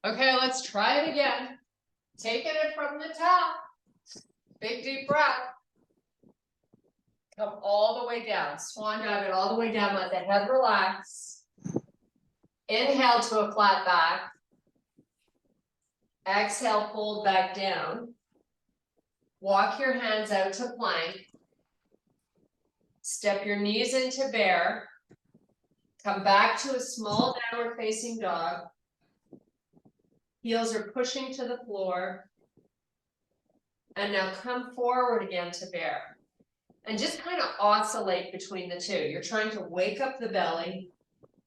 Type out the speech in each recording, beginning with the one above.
Okay, let's try it again. Taking it from the top. Big deep breath. Come all the way down. Swan dive it all the way down. Let the head relax. Inhale to a flat back. Exhale, fold back down. Walk your hands out to plank. Step your knees into bear. Come back to a small downward facing dog. Heels are pushing to the floor. And now come forward again to bear. And just kind of oscillate between the two. You're trying to wake up the belly.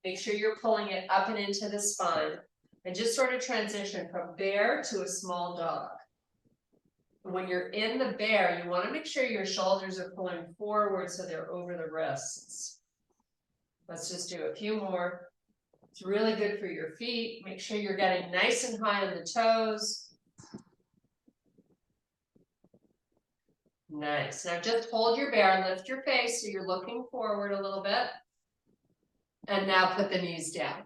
Make sure you're pulling it up and into the spine. And just sort of transition from bear to a small dog. When you're in the bear, you want to make sure your shoulders are pulling forward so they're over the wrists. Let's just do a few more. It's really good for your feet. Make sure you're getting nice and high on the toes. Nice. Now just hold your bear and lift your face so you're looking forward a little bit. And now put the knees down.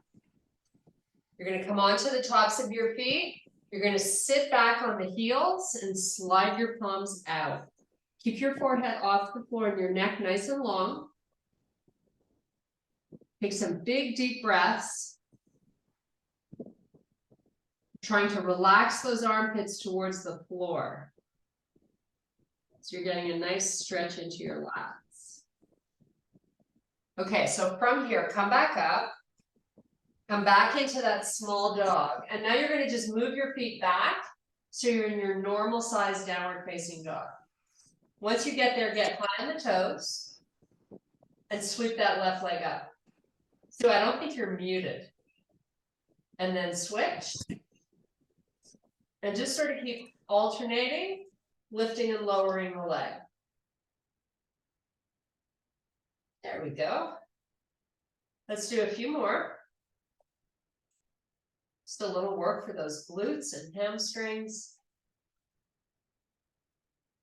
You're going to come onto the tops of your feet. You're going to sit back on the heels and slide your palms out. Keep your forehead off the floor and your neck nice and long. Take some big deep breaths. Trying to relax those armpits towards the floor. So you're getting a nice stretch into your lats. Okay, so from here, come back up. Come back into that small dog. And now you're going to just move your feet back so you're in your normal size downward facing dog. Once you get there, get high on the toes and sweep that left leg up. So I don't think you're muted. And then switch. And just sort of keep alternating, lifting and lowering the leg. There we go. Let's do a few more. Just a little work for those glutes and hamstrings.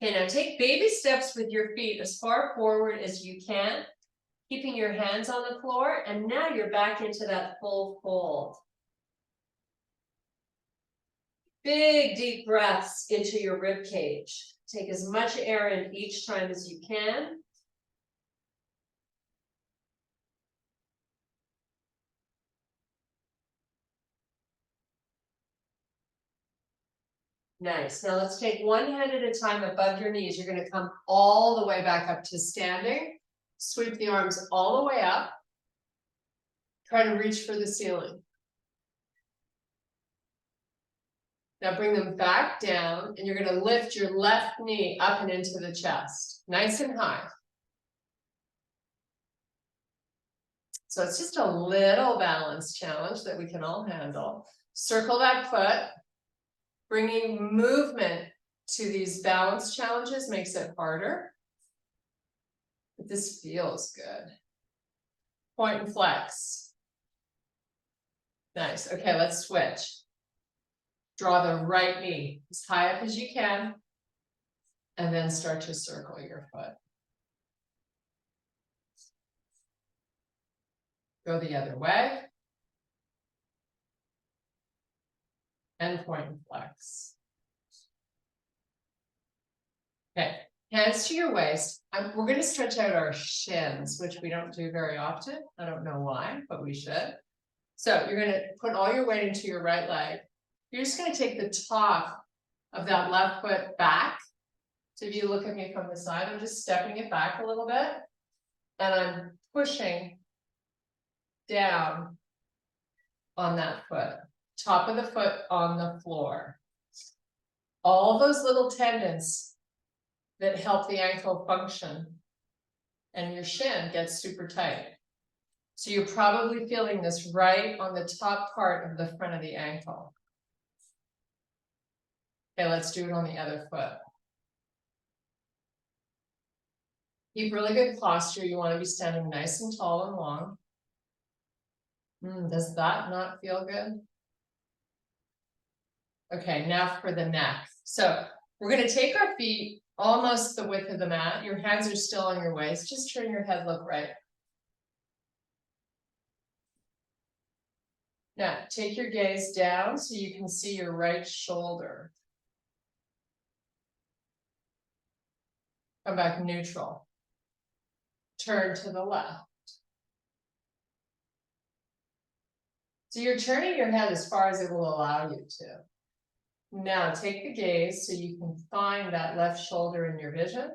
Okay, now take baby steps with your feet as far forward as you can, keeping your hands on the floor, and now you're back into that full fold. Big deep breaths into your rib cage. Take as much air in each time as you can. Nice. Now let's take one hand at a time above your knees. You're going to come all the way back up to standing. Sweep the arms all the way up. Try to reach for the ceiling. Now bring them back down, and you're going to lift your left knee up and into the chest. Nice and high. So it's just a little balance challenge that we can all handle. Circle that foot. Bringing movement to these balance challenges makes it harder. But this feels good. Point and flex. Nice. Okay, let's switch. Draw the right knee as high up as you can. And then start to circle your foot. Go the other way. And point and flex. Okay, hands to your waist. We're going to stretch out our shins, which we don't do very often. I don't know why, but we should. So you're going to put all your weight into your right leg. You're just going to take the top of that left foot back. So if you look at me from the side, I'm just stepping it back a little bit. And I'm pushing down on that foot. Top of the foot on the floor. All those little tendons that help the ankle function, and your shin gets super tight. So you're probably feeling this right on the top part of the front of the ankle. Okay, let's do it on the other foot. Keep really good posture. You want to be standing nice and tall and long. Does that not feel good? Okay, now for the neck. So we're going to take our feet almost the width of the mat. Your hands are still on your waist. Just turn your head, look right. Now, take your gaze down so you can see your right shoulder. Come back neutral. Turn to the left. So you're turning your head as far as it will allow you to. Now take the gaze so you can find that left shoulder in your vision.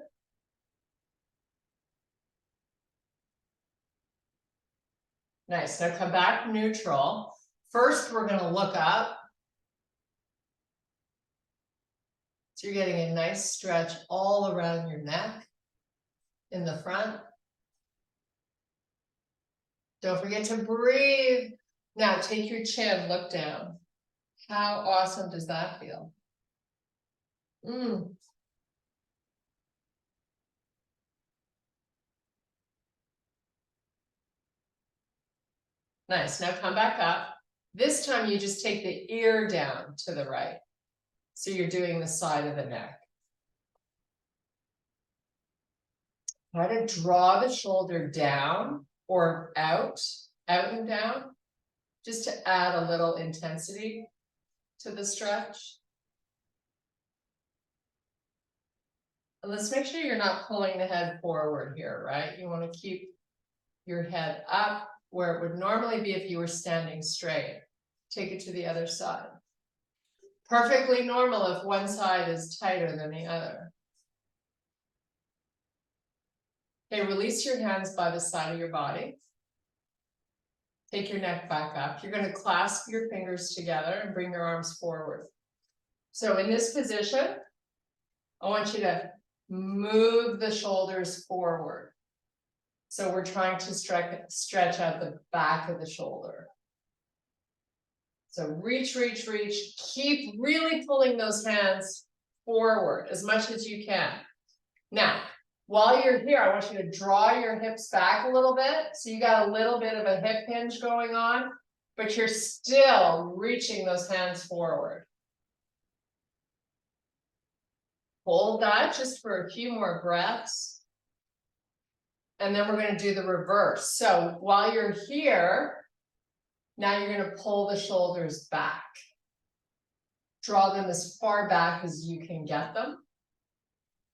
Nice. Now come back neutral. First, we're going to look up. So you're getting a nice stretch all around your neck in the front. Don't forget to breathe. Now take your chin, look down. How awesome does that feel? Nice. Now come back up. This time you just take the ear down to the right. So you're doing the side of the neck. Try to draw the shoulder down or out and down, just to add a little intensity to the stretch. And let's make sure you're not pulling the head forward here, right? You want to keep your head up where it would normally be if you were standing straight. Take it to the other side. Perfectly normal if one side is tighter than the other. Okay, release your hands by the side of your body. Take your neck back up. You're going to clasp your fingers together and bring your arms forward. So in this position, I want you to move the shoulders forward. So we're trying to stretch out the back of the shoulder. So reach, reach, reach. Keep really pulling those hands forward as much as you can. Now, while you're here, I want you to draw your hips back a little bit. So you got a little bit of a hip hinge going on, but you're still reaching those hands forward. Hold that just for a few more breaths. And then we're going to do the reverse. So while you're here, now you're going to pull the shoulders back. Draw them as far back as you can get them.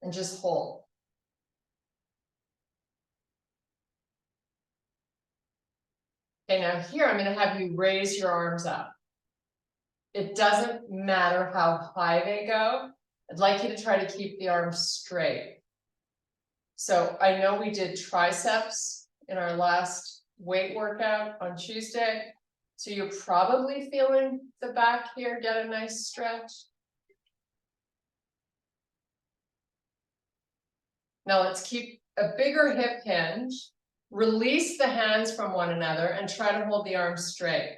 And just hold. Okay, now here I'm going to have you raise your arms up. It doesn't matter how high they go. I'd like you to try to keep the arms straight. So I know we did triceps in our last weight workout on Tuesday. So you're probably feeling the back here get a nice stretch. Now let's keep a bigger hip hinge. Release the hands from one another and try to hold the arms straight.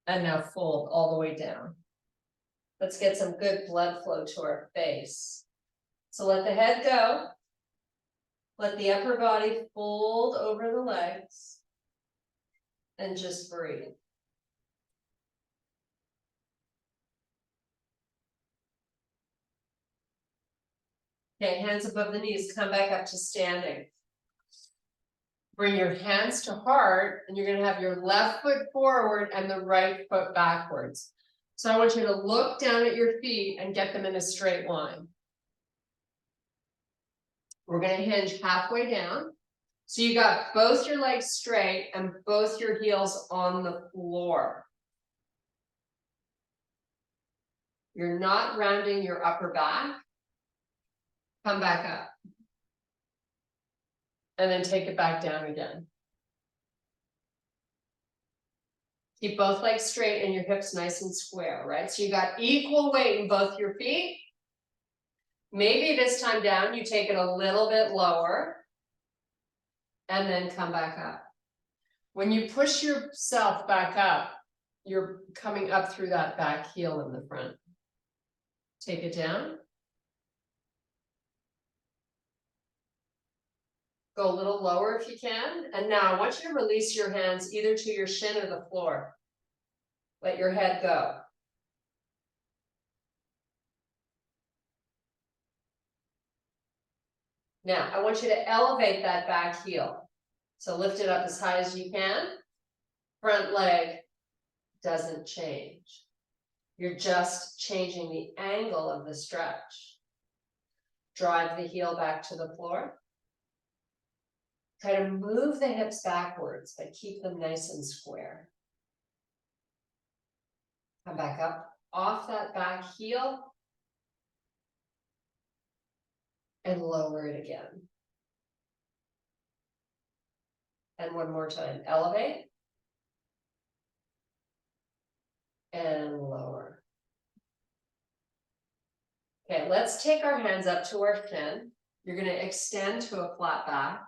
And now fold all the way down. Let's get some good blood flow to our face. So let the head go. Let the upper body fold over the legs. And just breathe. Okay, hands above the knees, come back up to standing. Bring your hands to heart, and you're going to have your left foot forward and the right foot backwards. So I want you to look down at your feet and get them in a straight line. We're going to hinge halfway down. So you got both your legs straight and both your heels on the floor. You're not rounding your upper back. Come back up. And then take it back down again. Keep both legs straight and your hips nice and square, right? So you got equal weight in both your feet. Maybe this time down, you take it a little bit lower. And then come back up. When you push yourself back up, you're coming up through that back heel in the front. Take it down. Go a little lower if you can. And now I want you to release your hands either to your shin or the floor. Let your head go. Now, I want you to elevate that back heel. So lift it up as high as you can. Front leg doesn't change. You're just changing the angle of the stretch. Drive the heel back to the floor. Try to move the hips backwards, but keep them nice and square. Come back up off that back heel and lower it again. And one more time, elevate and lower. Okay, let's take our hands up to our shin. You're going to extend to a flat back.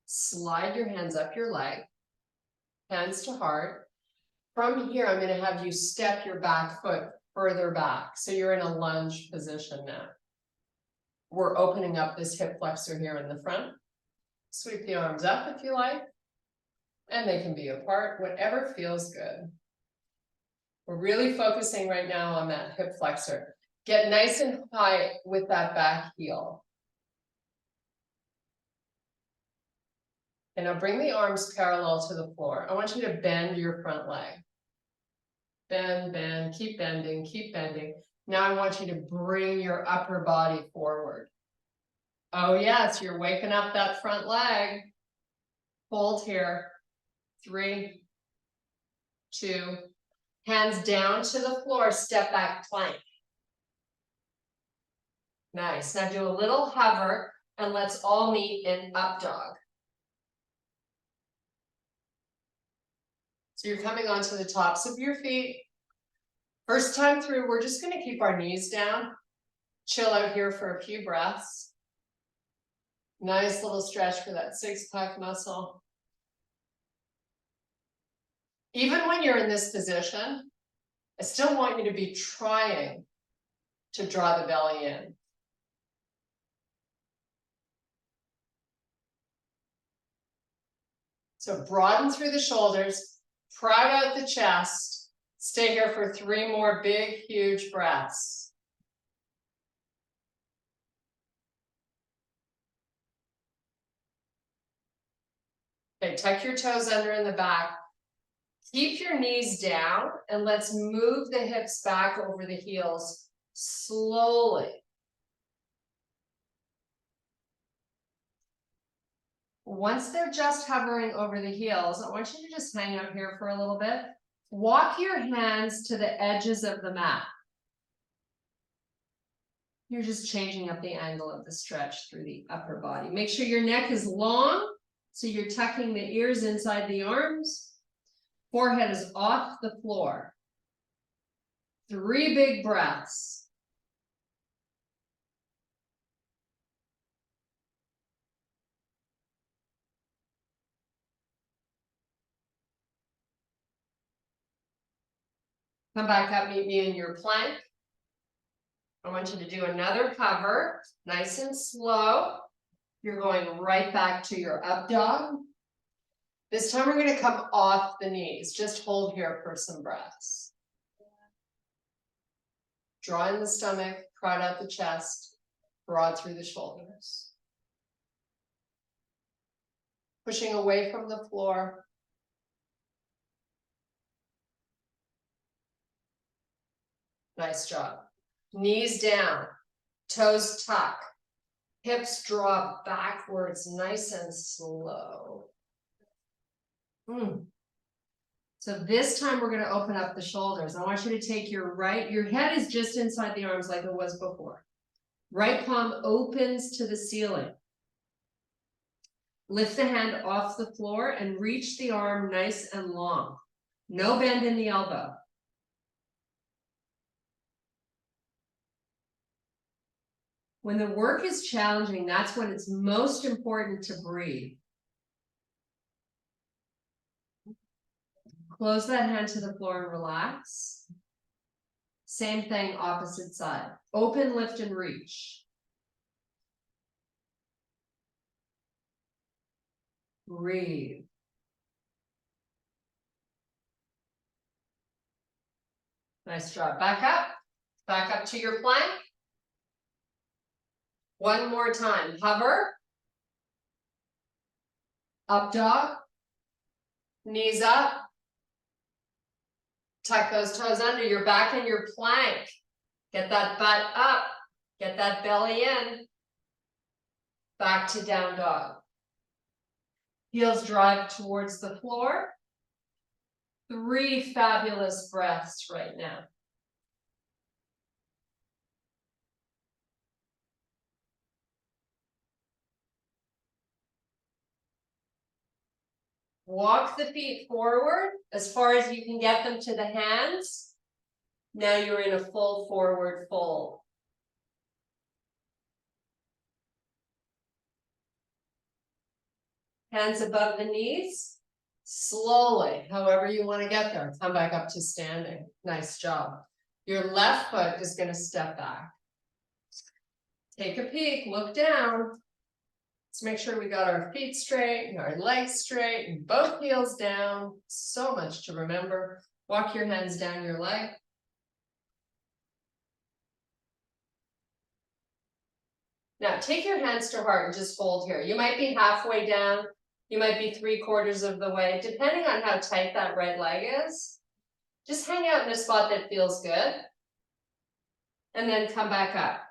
Slide your hands up your leg, hands to heart. From here, I'm going to have you step your back foot further back. So you're in a lunge position now. We're opening up this hip flexor here in the front. Sweep the arms up if you like, and they can be apart, whatever feels good. We're really focusing right now on that hip flexor. Get nice and high with that back heel. And now bring the arms parallel to the floor. I want you to bend your front leg. Bend, bend, keep bending, keep bending. Now I want you to bring your upper body forward. Oh yes, you're waking up that front leg. Hold here. 3, 2, hands down to the floor, step back plank. Nice. Now do a little hover and let's all meet in up dog. So you're coming onto the tops of your feet. First time through, we're just going to keep our knees down. Chill out here for a few breaths. Nice little stretch for that six-pack muscle. Even when you're in this position, I still want you to be trying to draw the belly in. So broaden through the shoulders, proud out the chest. Stay here for 3 more big, huge breaths. Okay, tuck your toes under in the back. Keep your knees down and let's move the hips back over the heels slowly. Once they're just hovering over the heels, I want you to just hang out here for a little bit. Walk your hands to the edges of the mat. You're just changing up the angle of the stretch through the upper body. Make sure your neck is long, so you're tucking the ears inside the arms. Forehead is off the floor. 3 big breaths. Come back up, meet me in your plank. I want you to do another cover, nice and slow. You're going right back to your up dog. This time we're going to come off the knees. Just hold here for some breaths. Draw in the stomach, crowd out the chest, broad through the shoulders. Pushing away from the floor. Nice job. Knees down, toes tuck, hips draw backwards, nice and slow. So this time we're going to open up the shoulders. I want you to take your head is just inside the arms like it was before. Right palm opens to the ceiling. Lift the hand off the floor and reach the arm nice and long. No bend in the elbow. When the work is challenging, that's when it's most important to breathe. Close that hand to the floor and relax. Same thing, opposite side. Open, lift, and reach. Breathe. Nice job. Back up to your plank. One more time, hover. Up dog. Knees up. Tuck those toes under. You're back in your plank. Get that butt up. Get that belly in. Back to down dog. Heels drive towards the floor. 3 fabulous breaths right now. Walk the feet forward as far as you can get them to the hands. Now you're in a full forward fold. Hands above the knees. Slowly, however you want to get there, come back up to standing. Nice job. Your left foot is going to step back. Take a peek, look down. Let's make sure we got our feet straight, our legs straight, and both heels down. So much to remember. Walk your hands down your leg. Now take your hands to heart and just hold here. You might be halfway down. You might be 3/4 of the way, depending on how tight that right leg is. Just hang out in a spot that feels good. And then come back up.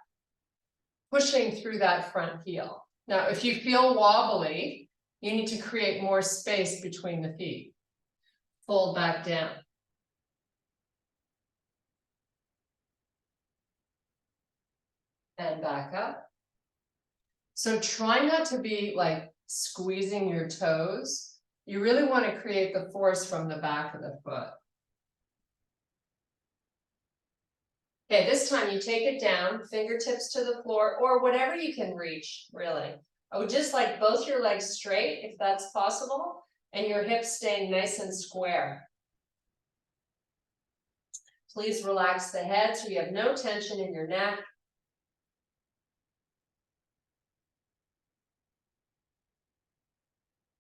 Pushing through that front heel. Now, if you feel wobbly, you need to create more space between the feet. Fold back down. And back up. So try not to be like squeezing your toes. You really want to create the force from the back of the foot. Okay, this time you take it down, fingertips to the floor, or whatever you can reach, really. I would just like both your legs straight, if that's possible, and your hips staying nice and square. Please relax the head so you have no tension in your neck.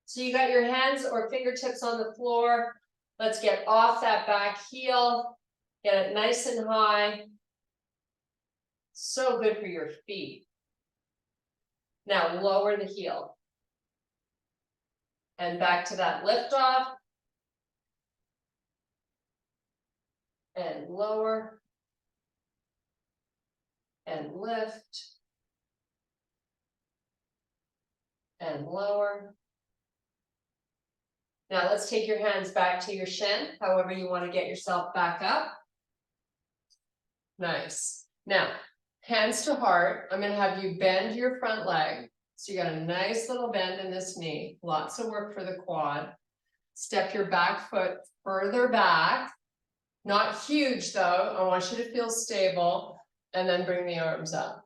So you got your hands or fingertips on the floor. Let's get off that back heel. Get it nice and high. So good for your feet. Now lower the heel. And back to that lift off. And lower. And lift. And lower. Now let's take your hands back to your shin, however you want to get yourself back up. Nice. Now, hands to heart. I'm going to have you bend your front leg. So you got a nice little bend in this knee. Lots of work for the quad. Step your back foot further back. Not huge though. I want you to feel stable. And then bring the arms up.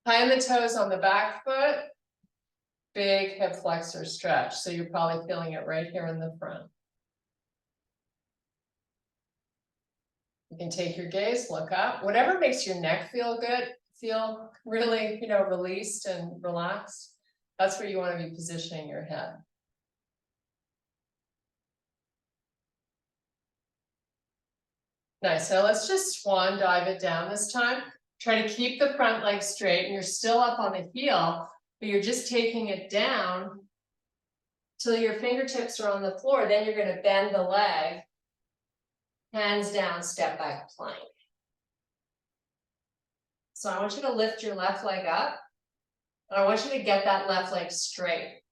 Plant the toes on the back foot. Big hip flexor stretch. So you're probably feeling it right here in the front. You can take your gaze, look up. Whatever makes your neck feel good, feel really, released and relaxed. That's where you want to be positioning your head. Nice. Now let's just swan dive it down this time. Try to keep the front leg straight and you're still up on the heel, but you're just taking it down till your fingertips are on the floor. Then you're going to bend the leg. Hands down, step back plank. So I want you to lift your left leg up. And I want you to get that left leg straight.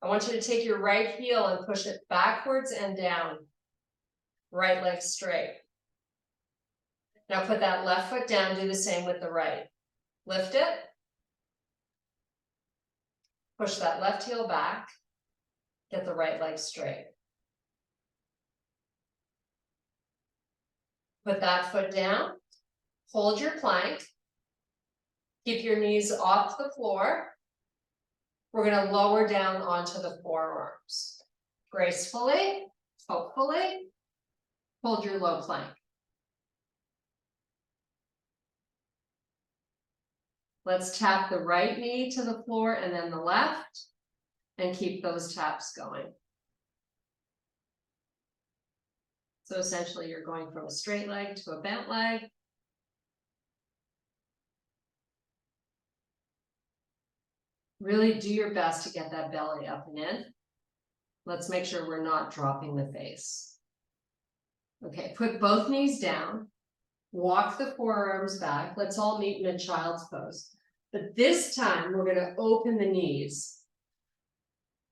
I want you to take your right heel and push it backwards and down. Right leg straight. Now put that left foot down, do the same with the right. Lift it. Push that left heel back. Get the right leg straight. Put that foot down. Hold your plank. Keep your knees off the floor. We're going to lower down onto the forearms. Gracefully, hopefully, hold your low plank. Let's tap the right knee to the floor and then the left, and keep those taps going. So essentially you're going from a straight leg to a bent leg. Really do your best to get that belly up and in. Let's make sure we're not dropping the face. Okay, put both knees down. Walk the forearms back. Let's all meet in a child's pose. But this time we're going to open the knees.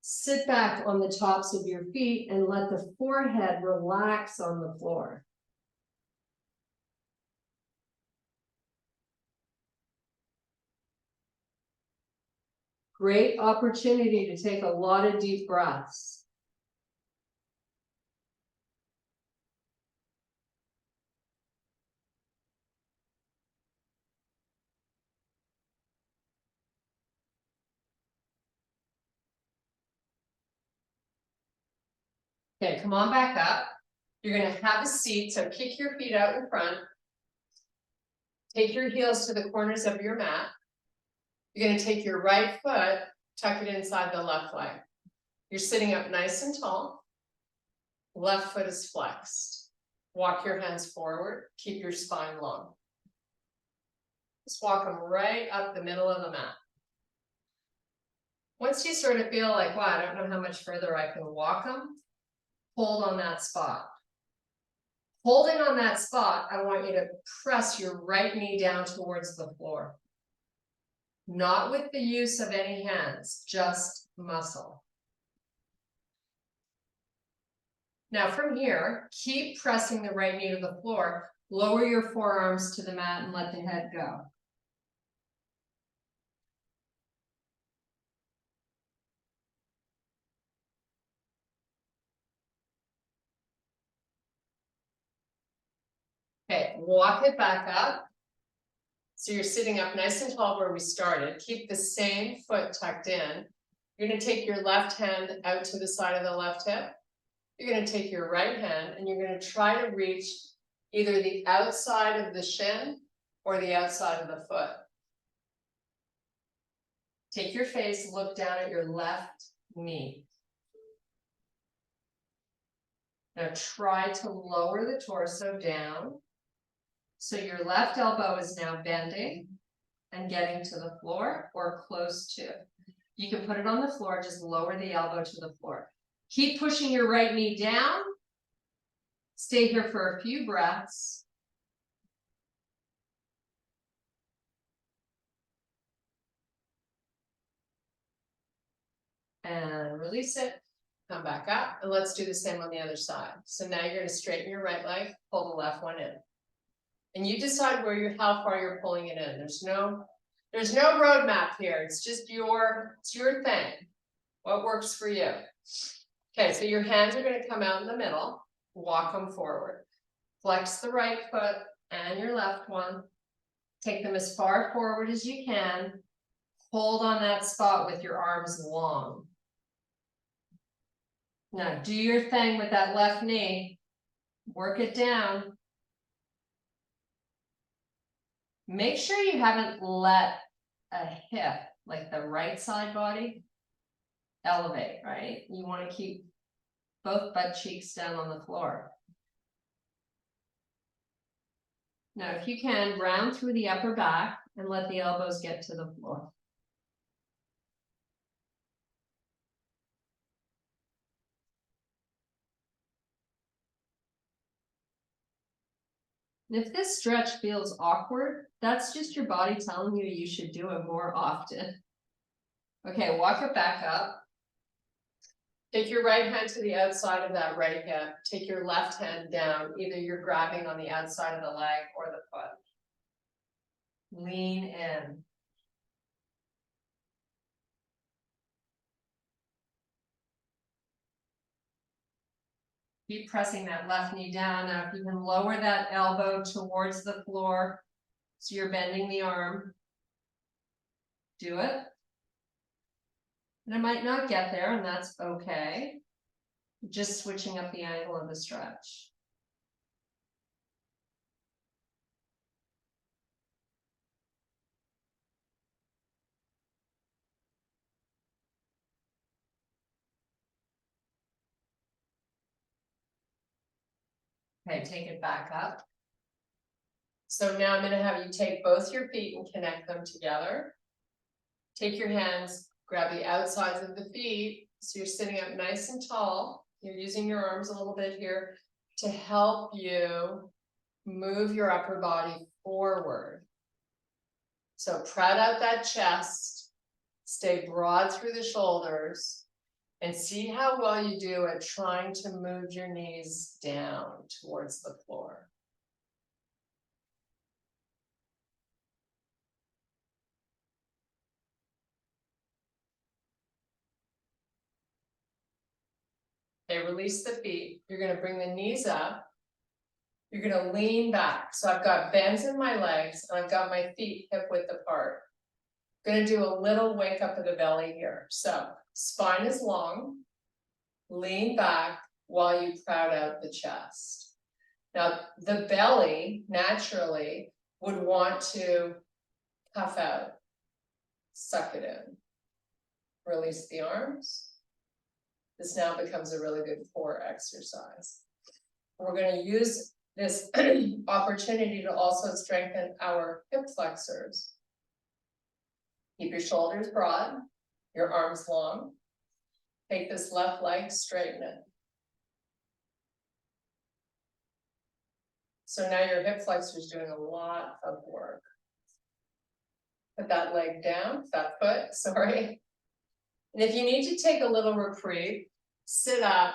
Sit back on the tops of your feet and let the forehead relax on the floor. Great opportunity to take a lot of deep breaths. Okay, come on back up. You're going to have a seat, so kick your feet out in front. Take your heels to the corners of your mat. You're going to take your right foot, tuck it inside the left leg. You're sitting up nice and tall. Left foot is flexed. Walk your hands forward. Keep your spine long. Just walk them right up the middle of the mat. Once you sort of feel like, wow, I don't know how much further I can walk them, hold on that spot. Holding on that spot, I want you to press your right knee down towards the floor. Not with the use of any hands, just muscle. Now from here, keep pressing the right knee to the floor. Lower your forearms to the mat and let the head go. Okay, walk it back up. So you're sitting up nice and tall where we started. Keep the same foot tucked in. You're going to take your left hand out to the side of the left hip. You're going to take your right hand and you're going to try to reach either the outside of the shin or the outside of the foot. Take your face, look down at your left knee. Now try to lower the torso down. So your left elbow is now bending and getting to the floor or close to. You can put it on the floor, just lower the elbow to the floor. Keep pushing your right knee down. Stay here for a few breaths. And release it. Come back up. And let's do the same on the other side. So now you're going to straighten your right leg, pull the left one in. And you decide how far you're pulling it in. There's no roadmap here. It's just it's your thing. What works for you? Okay, so your hands are going to come out in the middle. Walk them forward. Flex the right foot and your left one. Take them as far forward as you can. Hold on that spot with your arms long. Now do your thing with that left knee. Work it down. Make sure you haven't let a hip, like the right side body, elevate, right? You want to keep both butt cheeks down on the floor. Now, if you can, round through the upper back and let the elbows get to the floor. And if this stretch feels awkward, that's just your body telling you should do it more often. Okay, walk it back up. Take your right hand to the outside of that right hip. Take your left hand down. Either you're grabbing on the outside of the leg or the foot. Lean in. Keep pressing that left knee down. Now, if you can lower that elbow towards the floor, so you're bending the arm, do it. And it might not get there, and that's okay. Just switching up the angle of the stretch. Okay, take it back up. So now I'm going to have you take both your feet and connect them together. Take your hands Grab the outsides of the feet, so you're sitting up nice and tall. You're using your arms a little bit here to help you move your upper body forward. So proud out that chest, stay broad through the shoulders, and see how well you do at trying to move your knees down towards the floor. Okay, release the feet. You're going to bring the knees up. You're going to lean back. So I've got bends in my legs and I've got my feet hip width apart. I'm going to do a little wake up of the belly here. So spine is long. Lean back while you proud out the chest. Now the belly naturally would want to puff out. Suck it in. Release the arms. This now becomes a really good core exercise. We're going to use this opportunity to also strengthen our hip flexors. Keep your shoulders broad, your arms long. Take this left leg, straighten it. So now your hip flexor is doing a lot of work. Put that leg down, that foot, sorry. And if you need to take a little reprieve, sit up,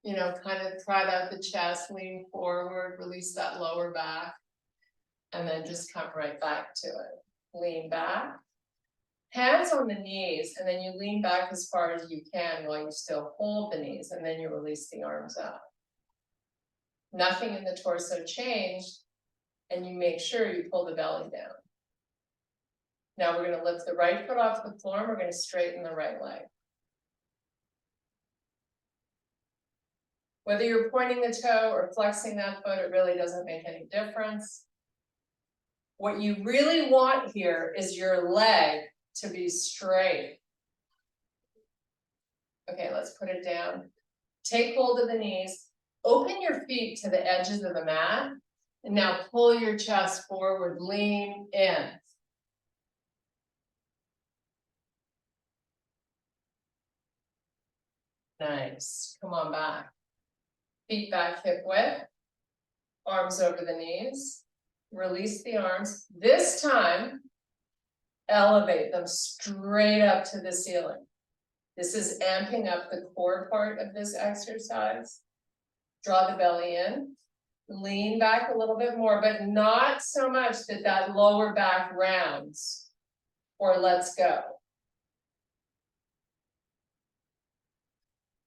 you know, kind of proud out the chest, lean forward, release that lower back, and then just come right back to it. Lean back, hands on the knees, and then you lean back as far as you can while you still hold the knees, and then you release the arms out. Nothing in the torso changed, and you make sure you pull the belly down. Now we're going to lift the right foot off the floor, and we're going to straighten the right leg. Whether you're pointing the toe or flexing that foot, it really doesn't make any difference. What you really want here is your leg to be straight. Okay, let's put it down. Take hold of the knees. Open your feet to the edges of the mat. And now pull your chest forward, lean in. Nice. Come on back. Feet back hip width. Arms over the knees. Release the arms. This time, elevate them straight up to the ceiling. This is amping up the core part of this exercise. Draw the belly in. Lean back a little bit more, but not so much that that lower back rounds or lets go.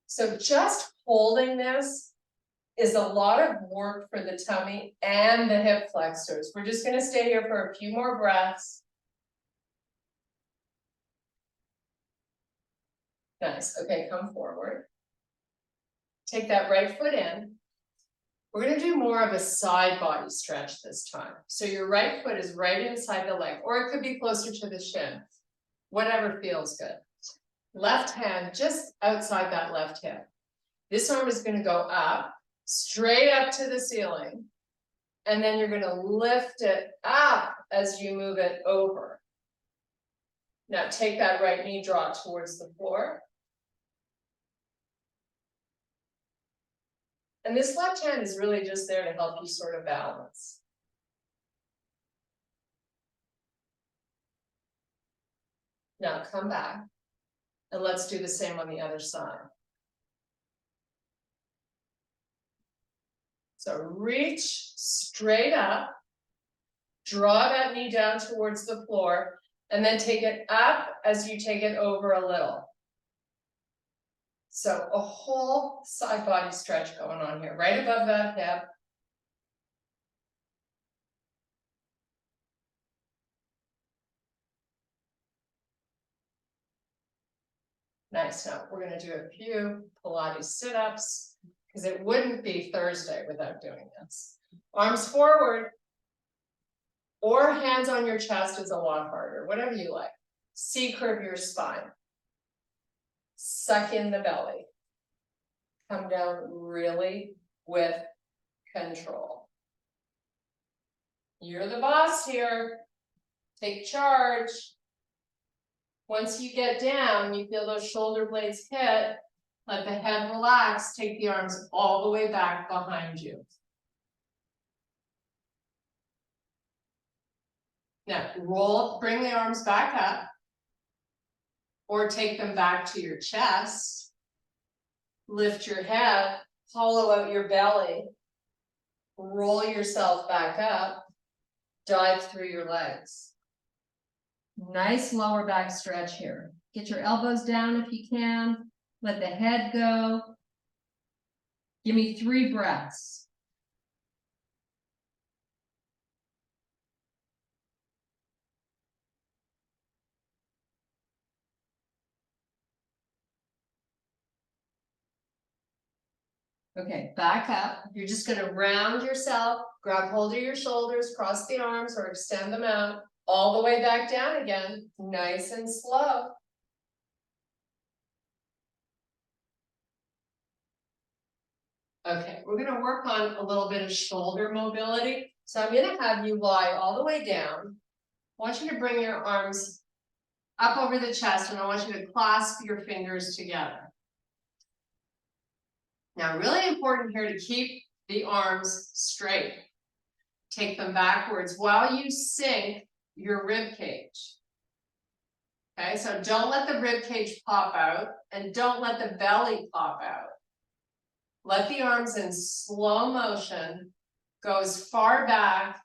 So just holding this is a lot of work for the tummy and the hip flexors. We're just going to stay here for a few more breaths. Nice. Okay, come forward. Take that right foot in. We're going to do more of a side body stretch this time. So your right foot is right inside the leg, or it could be closer to the shin. Whatever feels good. Left hand just outside that left hip. This arm is going to go up, straight up to the ceiling. And then you're going to lift it up as you move it over. Now take that right knee, draw towards the floor. And this left hand is really just there to help you sort of balance. Now come back and let's do the same on the other side. So reach straight up, draw that knee down towards the floor, and then take it up as you take it over a little. So a whole side body stretch going on here, right above that hip. Nice. Now we're going to do a few Pilates sit-ups because it wouldn't be Thursday without doing this. Arms forward or hands on your chest is a lot harder, whatever you like. C-curve your spine. Suck in the belly. Come down really with control. You're the boss here. Take charge. Once you get down, you feel those shoulder blades hit, let the head relax, take the arms all the way back behind you. Now, bring the arms back up, or take them back to your chest. Lift your head, hollow out your belly, roll yourself back up, dive through your legs. Nice lower back stretch here. Get your elbows down if you can. Let the head go. Give me 3 breaths. Okay, back up. You're just going to round yourself, grab hold of your shoulders, cross the arms or extend them out, all the way back down again, nice and slow. Okay, we're going to work on a little bit of shoulder mobility. So I'm going to have you lie all the way down. I want you to bring your arms up over the chest, and I want you to clasp your fingers together. Now, really important here to keep the arms straight. Take them backwards while you sink your rib cage. Okay, so don't let the rib cage pop out, and don't let the belly pop out. Let the arms in slow motion go as far back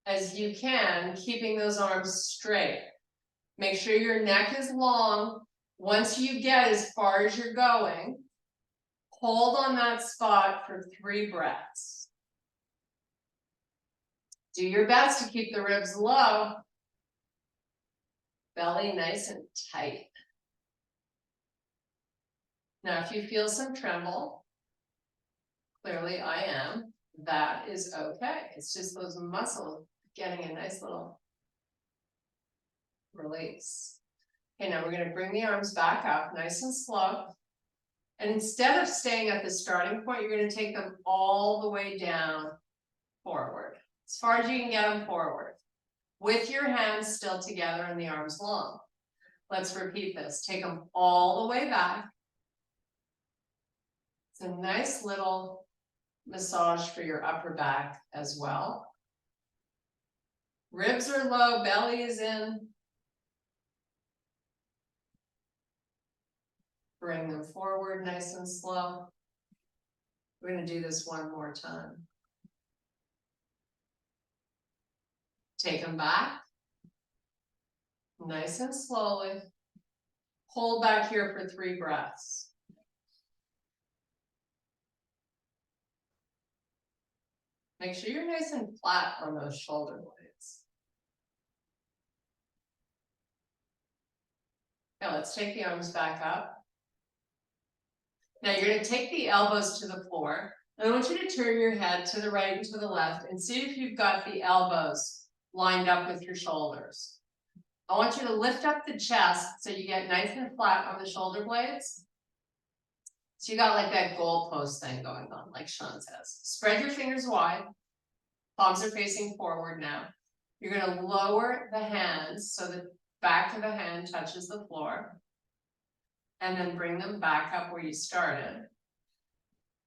as you can, keeping those arms straight. Make sure your neck is long. Once you get as far as you're going, hold on that spot for 3 breaths. Do your best to keep the ribs low. Belly nice and tight. Now, if you feel some tremble, clearly I am, that is okay. It's just those muscles getting a nice little release. Okay, now we're going to bring the arms back up nice and slow. And instead of staying at the starting point, you're going to take them all the way down forward, as far as you can get them forward, with your hands still together and the arms long. Let's repeat this. Take them all the way back. It's a nice little massage for your upper back as well. Ribs are low, belly is in. Bring them forward nice and slow. We're going to do this one more time. Take them back. Nice and slowly. Hold back here for 3 breaths. Make sure you're nice and flat on those shoulder blades. Now let's take the arms back up. Now you're going to take the elbows to the floor. And I want you to turn your head to the right and to the left and see if you've got the elbows lined up with your shoulders. I want you to lift up the chest so you get nice and flat on the shoulder blades. So you got like that goalpost thing going on, like Sean says. Spread your fingers wide. Palms are facing forward now. You're going to lower the hands so the back of the hand touches the floor. And then bring them back up where you started.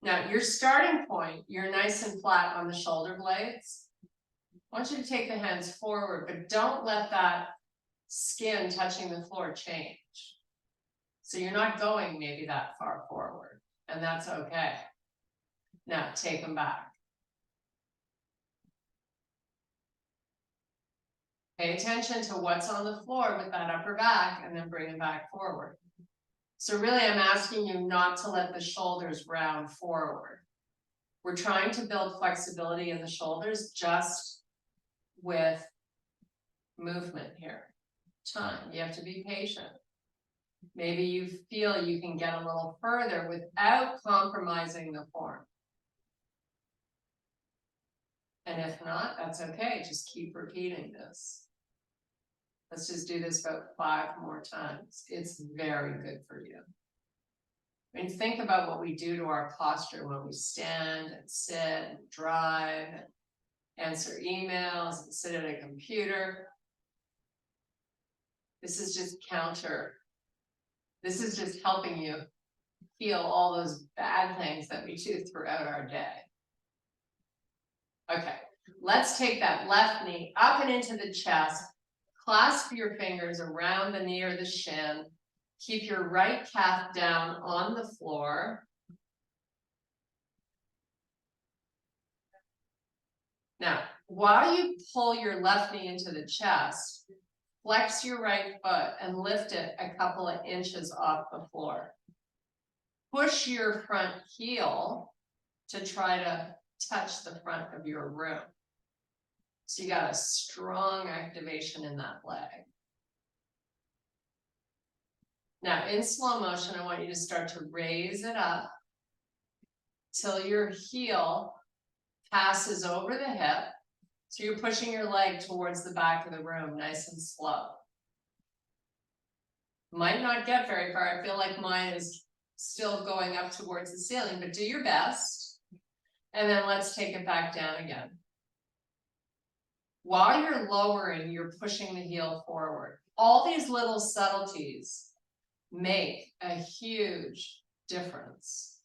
Now, your starting point, you're nice and flat on the shoulder blades. I want you to take the hands forward, but don't let that skin touching the floor change. So you're not going maybe that far forward, and that's okay. Now, take them back. Pay attention to what's on the floor with that upper back, and then bring it back forward. So really, I'm asking you not to let the shoulders round forward. We're trying to build flexibility in the shoulders just with movement here. Time, you have to be patient. Maybe you feel you can get a little further without compromising the form. And if not, that's okay. Just keep repeating this. Let's just do this about 5 more times. It's very good for you. I mean, think about what we do to our posture when we stand and sit and drive and answer emails and sit at a computer. This is just counter. This is just helping you heal all those bad things that we do throughout our day. Okay, let's take that left knee up and into the chest. Clasp your fingers around the knee or the shin. Keep your right calf down on the floor. Now, while you pull your left knee into the chest, flex your right foot and lift it a couple of inches off the floor. Push your front heel to try to touch the front of your room. So you got a strong activation in that leg. Now in slow motion, I want you to start to raise it up till your heel passes over the hip. So you're pushing your leg towards the back of the room, nice and slow. Might not get very far. I feel like mine is still going up towards the ceiling, but do your best. And then let's take it back down again. While you're lowering, you're pushing the heel forward. All these little subtleties make a huge difference.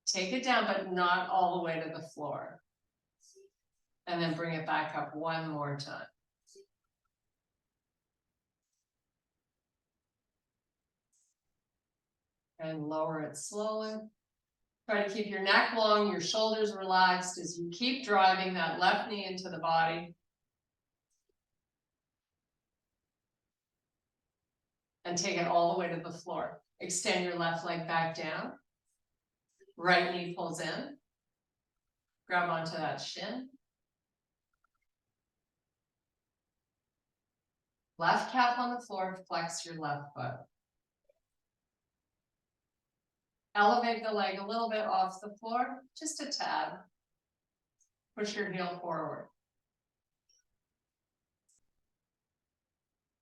Take it down, but not all the way to the floor. And then bring it back up one more time. And lower it slowly. Try to keep your neck long, your shoulders relaxed as you keep driving that left knee into the body. And take it all the way to the floor. Extend your left leg back down. Right knee pulls in. Grab onto that shin. Left calf on the floor, flex your left foot. Elevate the leg a little bit off the floor, just a tad. Push your heel forward.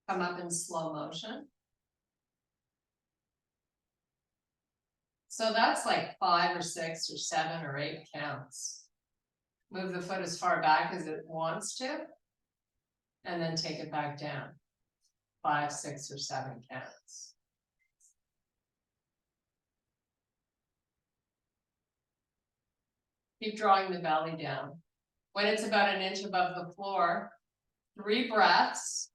Come up in slow motion. So that's like 5 or 6 or 7 or 8 counts. Move the foot as far back as it wants to, and then take it back down. 5, 6, or 7 counts. Keep drawing the belly down. When it's about an inch above the floor, 3 breaths.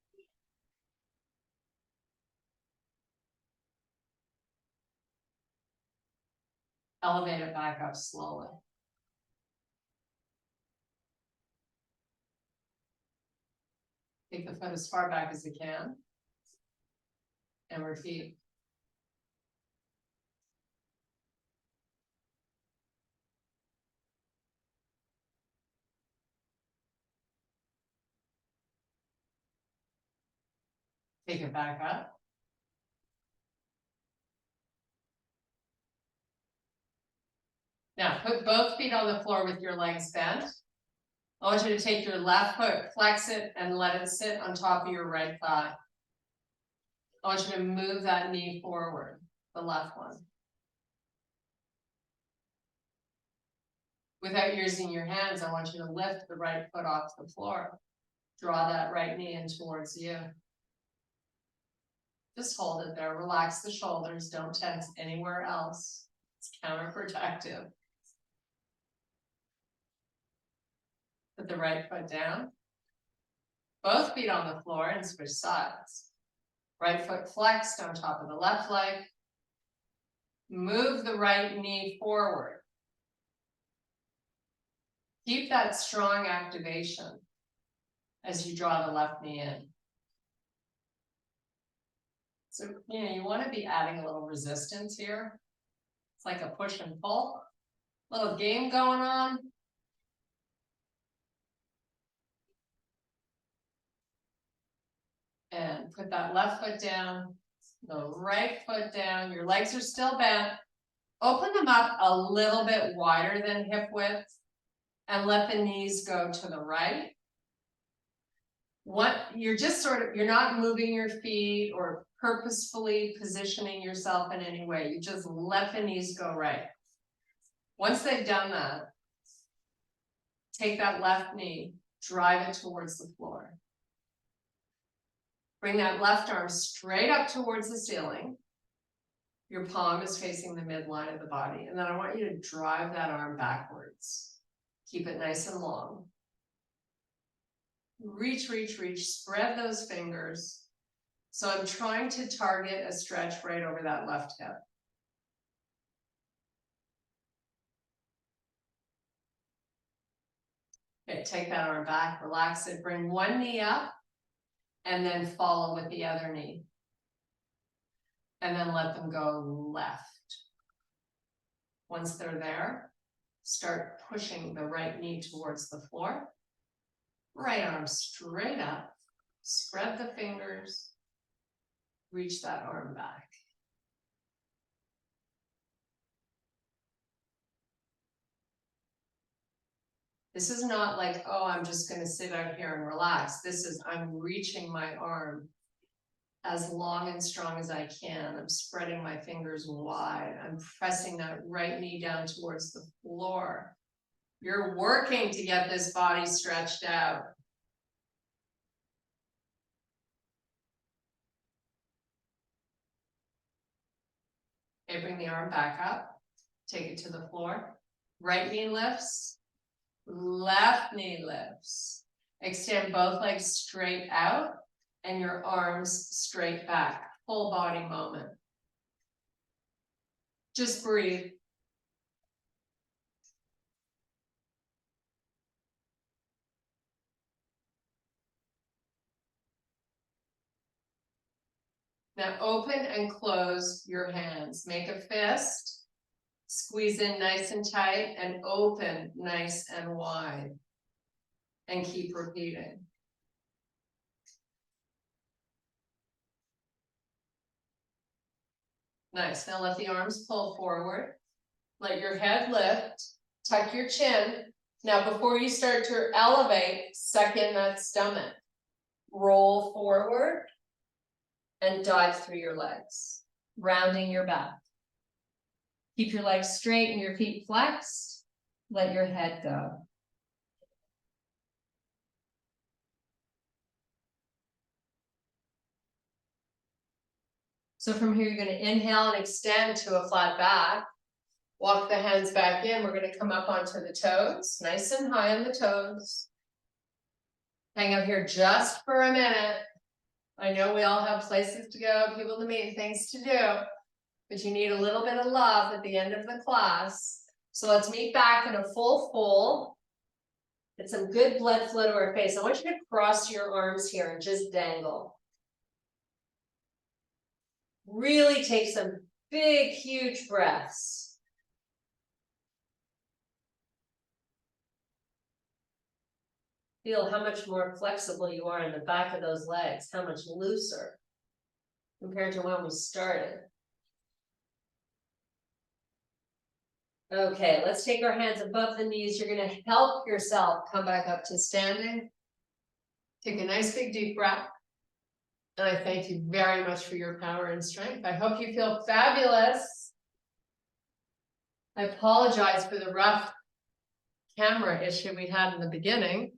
Elevate it back up slowly. Take the foot as far back as you can. And repeat. Take it back up. Now put both feet on the floor with your legs bent. I want you to take your left foot, flex it, and let it sit on top of your right thigh. I want you to move that knee forward, the left one. Without using your hands, I want you to lift the right foot off the floor. Draw that right knee in towards you. Just hold it there. Relax the shoulders. Don't tense anywhere else. It's counterprotective. Put the right foot down. Both feet on the floor and switch sides. Right foot flexed on top of the left leg. Move the right knee forward. Keep that strong activation as you draw the left knee in. So, you want to be adding a little resistance here. It's like a push and pull. Little game going on. And put that left foot down, the right foot down. Your legs are still bent. Open them up a little bit wider than hip width and let the knees go to the right. You're just you're not moving your feet or purposefully positioning yourself in any way. You just let the knees go right. Once they've done that, take that left knee, drive it towards the floor. Bring that left arm straight up towards the ceiling. Your palm is facing the midline of the body. And then I want you to drive that arm backwards. Keep it nice and long. Reach, reach, reach, spread those fingers. So I'm trying to target a stretch right over that left hip. Okay, take that arm back, relax it, bring one knee up, and then follow with the other knee. And then let them go left. Once they're there, start pushing the right knee towards the floor. Right arm straight up, spread the fingers, reach that arm back. This is not like, oh, I'm just going to sit out here and relax. This is, I'm reaching my arm as long and strong as I can. I'm spreading my fingers wide. I'm pressing that right knee down towards the floor. You're working to get this body stretched out. Okay, bring the arm back up. Take it to the floor. Right knee lifts. Left knee lifts. Extend both legs straight out and your arms straight back. Full body moment. Just breathe. Now open and close your hands. Make a fist. Squeeze in nice and tight and open nice and wide. And keep repeating. Nice. Now let the arms pull forward. Let your head lift. Tuck your chin. Now before you start to elevate, suck in that stomach. Roll forward and dive through your legs, rounding your back. Keep your legs straight and your feet flexed. Let your head go. So from here, you're going to inhale and extend to a flat back. Walk the hands back in. We're going to come up onto the toes, nice and high on the toes. Hang out here just for a minute. I know we all have places to go, people to meet, things to do, but you need a little bit of love at the end of the class. So let's meet back in a full fold. Get some good blood flow to our face. I want you to cross your arms here and just dangle. Really take some big, huge breaths. Feel how much more flexible you are in the back of those legs, how much looser compared to when we started. Okay, let's take our hands above the knees. You're going to help yourself come back up to standing. Take a nice big deep breath. And I thank you very much for your power and strength. I hope you feel fabulous. I apologize for the rough camera issue we had in the beginning.